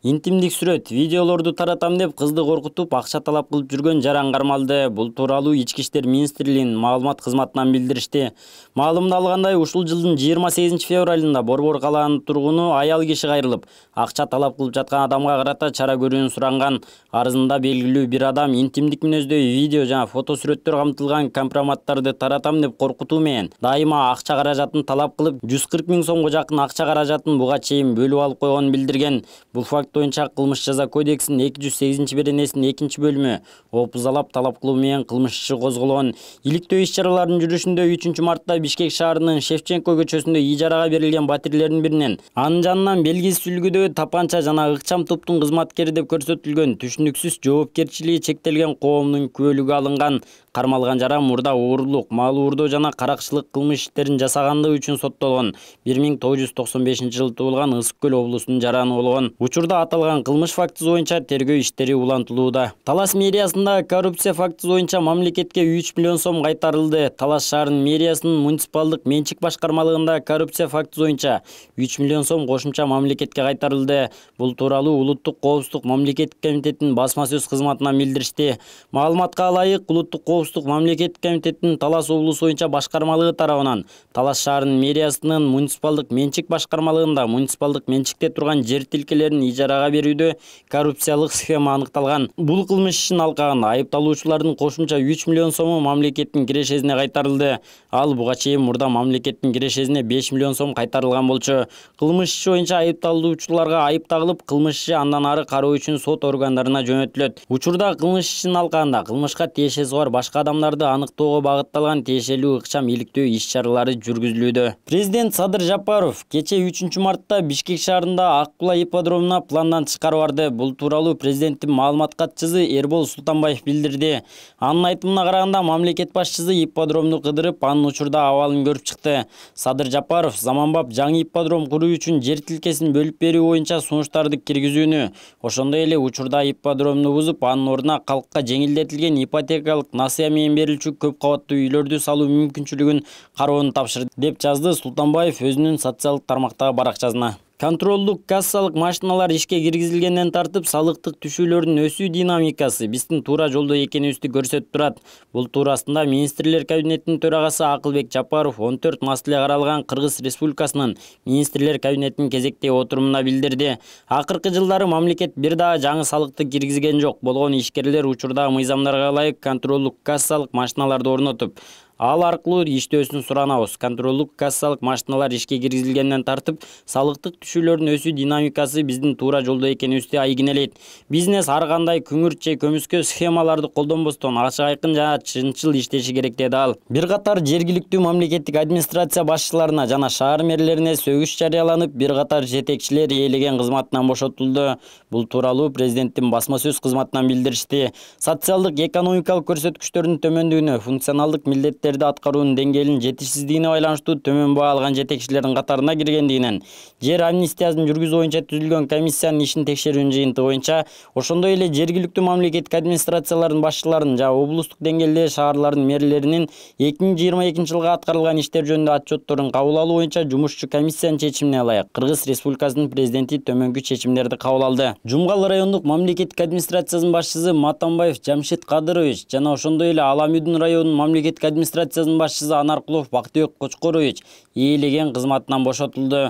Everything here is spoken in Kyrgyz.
Интимдик сүрөт, видеолорду таратам деп кызды коркутуп, акча талап кылып жүргөн жаран кармалды. Бул тууралуу Ички иштер министрлигинин маалымат кызматынан билдиришти. Маалымда алгандай, ушул жылдын 28 февралында Борбор калаанын тургуну аял киши кайрылып, акча талап кылып жаткан адамга карата чара көрүүнү суранган. Арызында белгилүү бир адам интимдик мүнөздө видео жана фото сүрөттөр камтылган компроматтарды таратам деп коркутуу менен дайыма акча каражатын талап кылып, 140 000 сомго жакын акча каражатын буга чейин бөлүп алып койгонун билдирген. Бул факт боюнча кылмыш жаза кодексинин 208-беренесинин 2-бөлүмү опузалап талап кылуу менен кылмыш иши козголгон. Иликтөө иш-чараларынын жүрүшүндө 3-мартта Бишкек шаарынын Шевченко көчөсүндө ижарага берилген батирлердин биринен анын жанынан белгисиз үлгүдөгү тапанча жана ыкчам топтун кызматкери деп көрсөтүлгөн түшүнүксүз жоопкерчилиги чектелген коомдун күбөлүгү алынган. Кармалган жаран мурда оорулук, мал уурдоо жана каракчылык кылмыш иштерин жасагандыгы үчүн соттолгон. 1995-жылы туулган Ысык Көл облусунун жараны болгон. Учурда аталган кылмыш фактысы боюнча тергөө иштери улантылууда. Талас мэриясында коррупция фактысы боюнча мамлекетке 3 миллион сом кайтарылды. Талас шаарынын мэриясынын муниципалдык менчик башкармалыгында коррупция фактысы боюнча 3 миллион сом кошумча мамлекетке кайтарылды. Бул тууралуу Улуттук коопсуздук мамлекеттик комитетинин басма сөз кызматынан билдиришти. Маалыматка ылайык, Улуттук коопсуздук мамлекеттик комитетинин Талас облусу боюнча башкармалыгы тарабынан Талас шаарынын мэриясынын муниципалдык менчик башкармалыгында муниципалдык менчикте турган жер тилкелерин ижарага берүүдө коррупциялык схема аныкталган. Бул кылмыш ишин алкаган айыпталуучулардын кошумча 3 миллион сому мамлекеттин кирешесине кайтарылды. Ал буга чейин мурда мамлекеттин кирешесине 5 миллион сом кайтарылган болчу. Кылмыш иши боюнча айыпталуучуларга айып тагылып, кылмыш иши андан ары кароо үчүн сот органдарына жөнөтүлөт. Учурда кылмыш ишин алкаганда кылмышка тиешеси бар башка адамдарды аныктоого багытталган тиешелүү ыкчам иликтөө иш-чаралары жүргүзүлүүдө. Президент Садыр Жапаров кече 3-мартта Бишкек шаарында Ак Кула ипподромуна пландан тышкары барды. Бул тууралуу президенттин маалымат катчысы Эрбол Султанбаев билдирди. Анын айтымына караганда, мамлекет башчысы ипподромду кыдырып, анын учурда абалын көрүп чыкты. Садыр Жапаров заманбап жаңы ипподром куруу үчүн жер тилкесин бөлүп берүү боюнча сунуштарды киргизүүнү, ошондой эле учурда ипподромду бузуп, анын ордуна калкка жеңилдетилген ипотекалык насыя менен берилчү көп кабаттуу үйлөрдү салуу мүмкүнчүлүгүн кароону тапшырды, деп жазды Султанбаев өзүнүн социалдык тармактагы баракчасына. Контролдук кассалык машиналар ишке киргизилгенден тартып, салыктык түшүүлөрдүн өсүү динамикасы биздин туура жолдо экенибизди көрсөтүп турат. Бул туурасында Министрлер кабинетинин төрагасы Акылбек Жапаров 14 Мас эле каралган Кыргыз Республикасынын Министрлер кабинетинин кезектеги отурумунда билдирди. Акыркы жылдары мамлекет бир дагы жаңы салыкты киргизген жок болгон ишкерлер учурдагы мыйзамдарга ылайык контролдук кассалык машиналарды орнотуп, ал аркылуу иштөөсүн суранабыз. Контролдук кассалык машиналар ишке киргизилгенден тартып, салыктык түшүүлөрдүн өсүү динамикасы биздин туура жолдо экенибизди айгинелейт. Бизнес ар кандай күңүрт же көмүскө схемаларды колдонбостон ачык айкын жана чынчыл иштеши керек, деди ал. Бир катар жергиликтүү мамлекеттик администрация башчыларына жана шаар мэрлерине сөгүш жарыяланып, бир катар жетекчилер ээлеген кызматынан бошотулду. Бул тууралуу президенттин басма сөз кызматынан билдиришти. Социалдык экономикалык көрсөткүчтөрдүн төмөндүгүнө, функционалдык милдеттерди аткаруунун деңгээлинин жетишсиздигине байланыштуу төмөн баа алган жетекчилердин катарына киргендигинен, жер амнистиясын жүргүзүү боюнча түзүлгөн комиссиянын ишин текшерүүнүн жыйынтыгы боюнча, ошондой эле жергиликтүү мамлекеттик администрациялардын башчыларынын жана облустук деңгээлде шаарлардын мэрлеринин 2022 жылга аткарылган иштер жөнүндө отчетторун кабыл алуу боюнча жумушчу комиссиянын чечимине ылайык Кыргыз Республикасынын президенти төмөнкү чечимдерди кабыл алды. Жумгал райондук мамлекеттик администрациясынын башчысы Матамбаев Жамшит Кадырович жана ошондой эле Аламүдүн районунун мамлекеттик администрациясынын башчысы Анаркулов Бактыбек Кочкорович ээлеген кызматынан бошотулду.